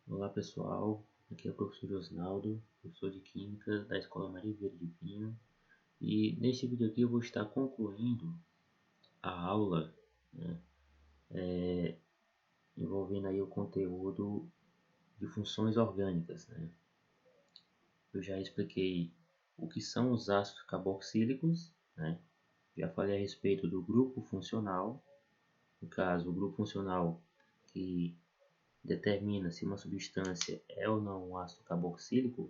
Olá pessoal, aqui é o professor Osnaldo, professor de Química da Escola Maria Vieira de Pinho, e neste vídeo aqui eu vou estar concluindo a aula, né, envolvendo aí o conteúdo de funções orgânicas, né. Eu já expliquei o que são os ácidos carboxílicos, né, já falei a respeito do grupo funcional, no caso o grupo funcional que determina se uma substância é ou não um ácido carboxílico,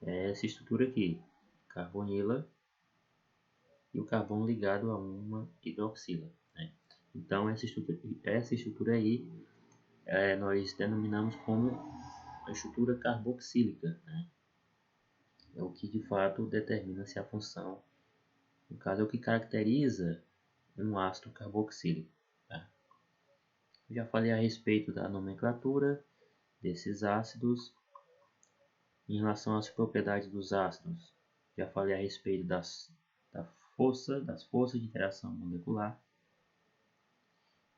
é essa estrutura aqui, carbonila e o carbono ligado a uma hidroxila, né? Então essa estrutura aí nós denominamos como a estrutura carboxílica, né? É o que de fato determina se a função, no caso é o que caracteriza um ácido carboxílico. Tá? Eu já falei a respeito da nomenclatura desses ácidos. Em relação às propriedades dos ácidos, já falei a respeito das forças de interação molecular.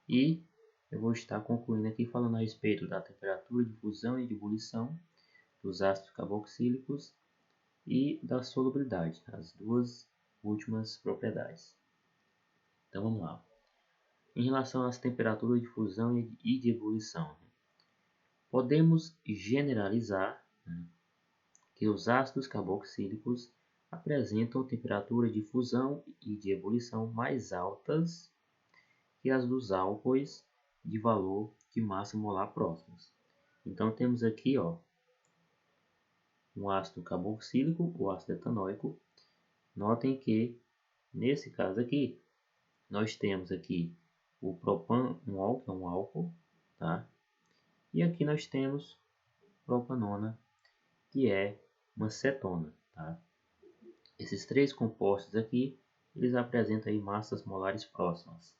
E eu vou estar concluindo aqui falando a respeito da temperatura de fusão e de ebulição dos ácidos carboxílicos e da solubilidade, as duas últimas propriedades. Então vamos lá. Em relação às temperaturas de fusão e de ebulição, podemos generalizar que os ácidos carboxílicos apresentam temperatura de fusão e de ebulição mais altas que as dos álcoois de valor de massa molar próximos. Então temos aqui um ácido carboxílico, o ácido etanóico. Notem que nesse caso aqui nós temos aqui o propanol, que é um álcool, tá? E aqui nós temos propanona, que é uma cetona, tá? Esses três compostos aqui, eles apresentam aí massas molares próximas.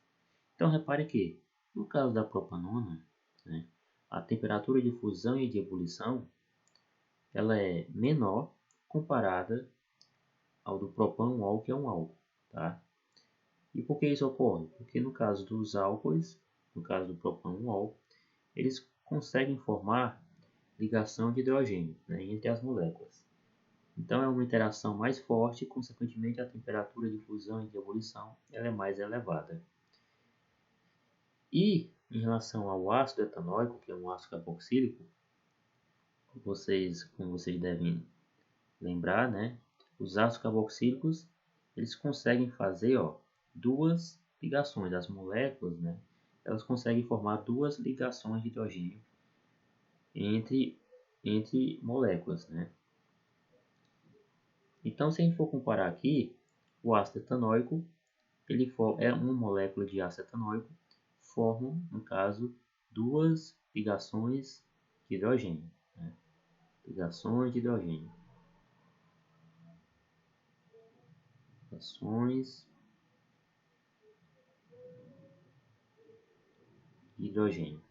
Então repare que, no caso da propanona, né, a temperatura de fusão e de ebulição ela é menor comparada ao do propanol, que é um álcool. Tá? E por que isso ocorre? Porque no caso dos álcoois, no caso do propanol, eles conseguem formar ligação de hidrogênio, né, entre as moléculas. Então é uma interação mais forte e, consequentemente, a temperatura de fusão e de ebulição ela é mais elevada. E em relação ao ácido etanóico, que é um ácido carboxílico, como vocês devem lembrar, né, os ácidos carboxílicos eles conseguem fazer duas ligações. As moléculas, né, elas conseguem formar duas ligações de hidrogênio entre moléculas, né? Então, se a gente for comparar aqui, o ácido etanóico é uma molécula de ácido etanóico, formam, no caso, duas ligações de hidrogênio. Né? Ligações de hidrogênio. Ligações de hidrogênio.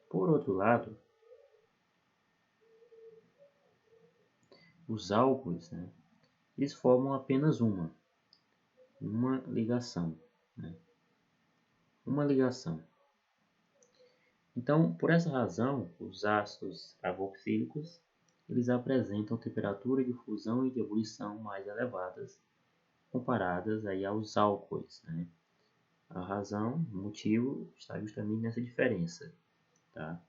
Por outro lado, os álcoois, né, eles formam apenas uma ligação. Né? Uma ligação. Então, por essa razão, os ácidos carboxílicos eles apresentam temperatura de fusão e de ebulição mais elevadas comparadas aí aos álcoois. Né? A razão, o motivo, está justamente nessa diferença, tá?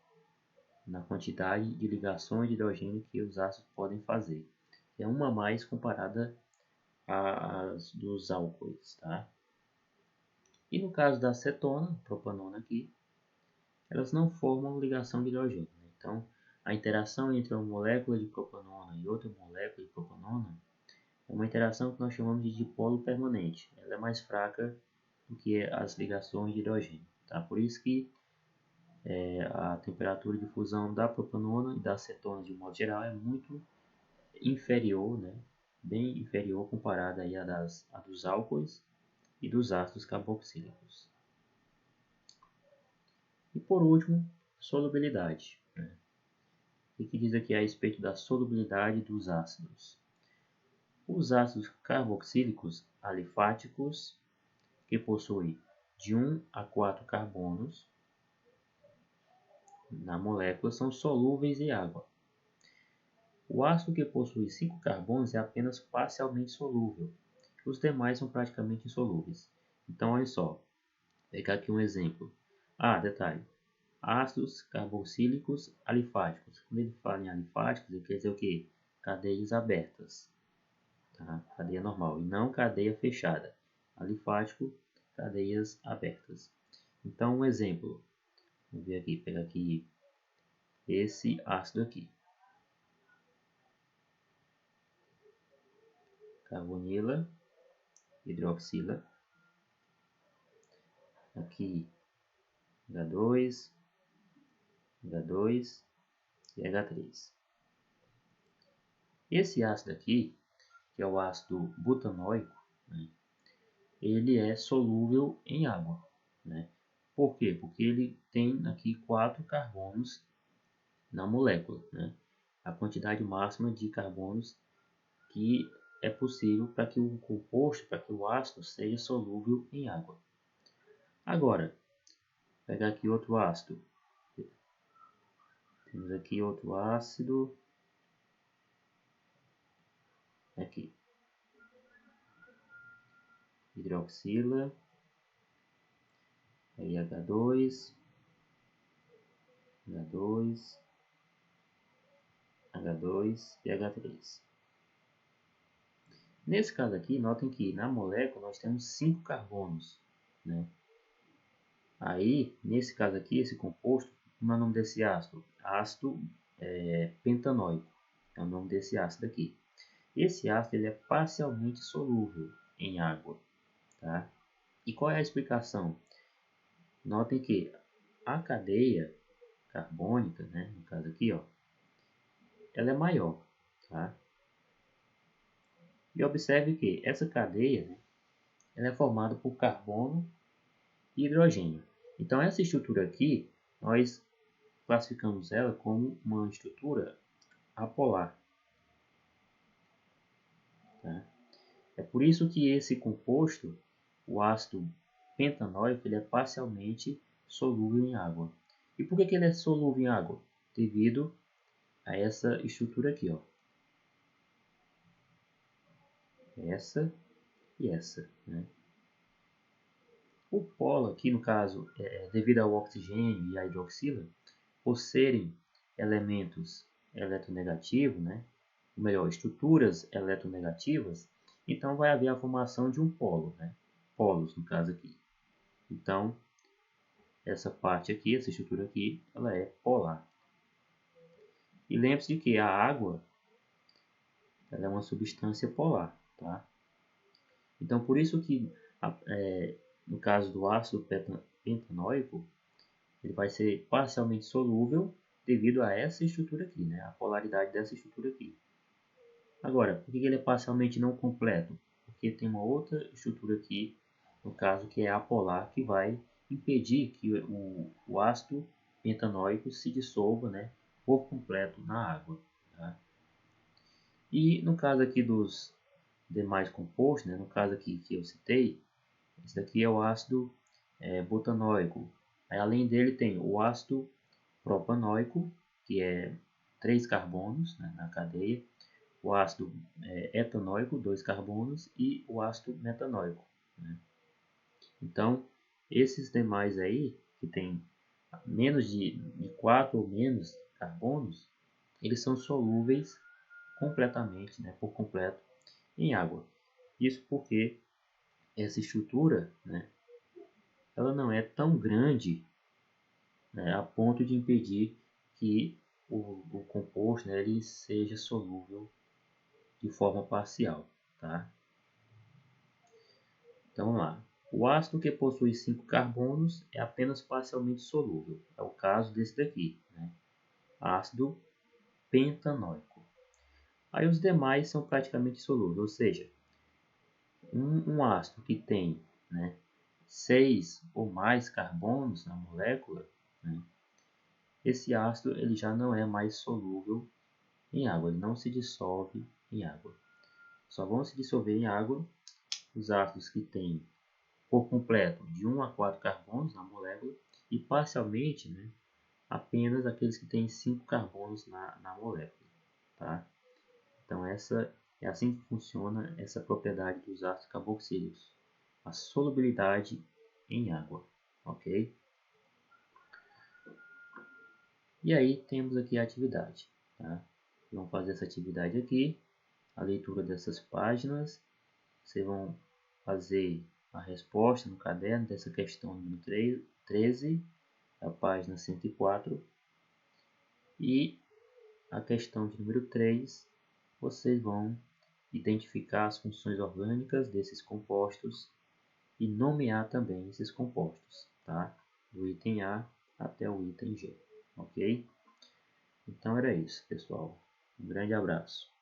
Na quantidade de ligações de hidrogênio que os ácidos podem fazer. É uma a mais comparada às dos álcoois. Tá? E no caso da cetona, propanona aqui, elas não formam ligação de hidrogênio. Né? Então, a interação entre uma molécula de propanona e outra molécula de propanona é uma interação que nós chamamos de dipolo permanente. Ela é mais fraca do que as ligações de hidrogênio. Tá? Por isso que a temperatura de fusão da propanona e da cetona, de modo geral, é muito inferior, né? Bem inferior comparada aí a dos álcoois e dos ácidos carboxílicos. E por último, solubilidade. Né? O que diz aqui a respeito da solubilidade dos ácidos? Os ácidos carboxílicos alifáticos, que possuem de 1 a 4 carbonos na molécula são solúveis em água. O ácido que possui 5 carbonos é apenas parcialmente solúvel. Os demais são praticamente insolúveis. Então, olha só. Vou pegar aqui um exemplo. Detalhe. Ácidos carboxílicos alifáticos. Quando ele fala em alifáticos, ele quer dizer o quê? Cadeias abertas. Tá? Cadeia normal. E não cadeia fechada. Alifático, cadeias abertas. Então, um exemplo. Vamos ver aqui. Pegar aqui esse ácido aqui. Carbonila, hidroxila. Aqui H2, H2 e H3. Esse ácido aqui, que é o ácido butanoico, né, ele é solúvel em água. Né? Por quê? Porque ele tem aqui 4 carbonos na molécula. Né? A quantidade máxima de carbonos que é possível para que o composto, para que o ácido seja solúvel em água. Agora, vou pegar aqui outro ácido. Temos aqui outro ácido. Aqui. Hidroxila. Aí H2. H2. H2 e H3. Nesse caso aqui, notem que na molécula nós temos 5 carbonos. Né? Aí, nesse caso aqui, esse composto, como é o nome desse ácido? Ácido pentanóico. É o nome desse ácido aqui. Esse ácido ele é parcialmente solúvel em água. Tá? E qual é a explicação? Notem que a cadeia carbônica, né, no caso aqui, ó, ela é maior. Tá? E observe que essa cadeia, né, ela é formada por carbono e hidrogênio. Então, essa estrutura aqui, nós classificamos ela como uma estrutura apolar. Tá? É por isso que esse composto, o ácido pentanóico, ele é parcialmente solúvel em água. E por que ele é solúvel em água? Devido a essa estrutura aqui, ó. Essa e essa. Né? O polo aqui, no caso, devido ao oxigênio e à hidroxila, por serem elementos eletronegativos, né? Ou melhor, estruturas eletronegativas, então vai haver a formação de um polo, né? Polos no caso aqui. Então, essa parte aqui, essa estrutura aqui, ela é polar. E lembre-se de que a água ela é uma substância polar, tá? Então, por isso que, no caso do ácido pentanóico, ele vai ser parcialmente solúvel devido a essa estrutura aqui, né? A polaridade dessa estrutura aqui. Agora, por que ele é parcialmente não completo? Porque tem uma outra estrutura aqui, no caso que é apolar, que vai impedir que o ácido pentanóico se dissolva, né, por completo na água. Tá? E no caso aqui dos demais compostos, né, no caso aqui que eu citei, esse daqui é o ácido butanoico. Aí, além dele tem o ácido propanoico, que é 3 carbonos, né, na cadeia, o ácido etanóico, 2 carbonos, e o ácido metanóico. Né? Então, esses demais aí, que tem menos de 4 ou menos carbonos, eles são solúveis completamente, né, por completo, em água. Isso porque essa estrutura, né, ela não é tão grande, né, a ponto de impedir que o composto, né, ele seja solúvel de forma parcial. Tá? Então vamos lá. O ácido que possui 5 carbonos é apenas parcialmente solúvel. É o caso desse daqui, né? Ácido pentanóico. Aí os demais são praticamente solúveis, ou seja, um ácido que tem, né, 6 ou mais carbonos na molécula, né, esse ácido ele já não é mais solúvel em água, ele não se dissolve em água. Só vão se dissolver em água os ácidos que têm por completo de 1 a 4 carbonos na molécula e parcialmente, né, apenas aqueles que têm 5 carbonos na molécula. Tá? Então é assim que funciona essa propriedade dos ácidos carboxílicos, a solubilidade em água, ok? E aí temos aqui a atividade, tá? Vamos fazer essa atividade aqui, a leitura dessas páginas, vocês vão fazer a resposta no caderno dessa questão número 13, a página 104, e a questão de número 3, vocês vão identificar as funções orgânicas desses compostos e nomear também esses compostos, tá? Do item A até o item G, ok? Então era isso, pessoal. Um grande abraço.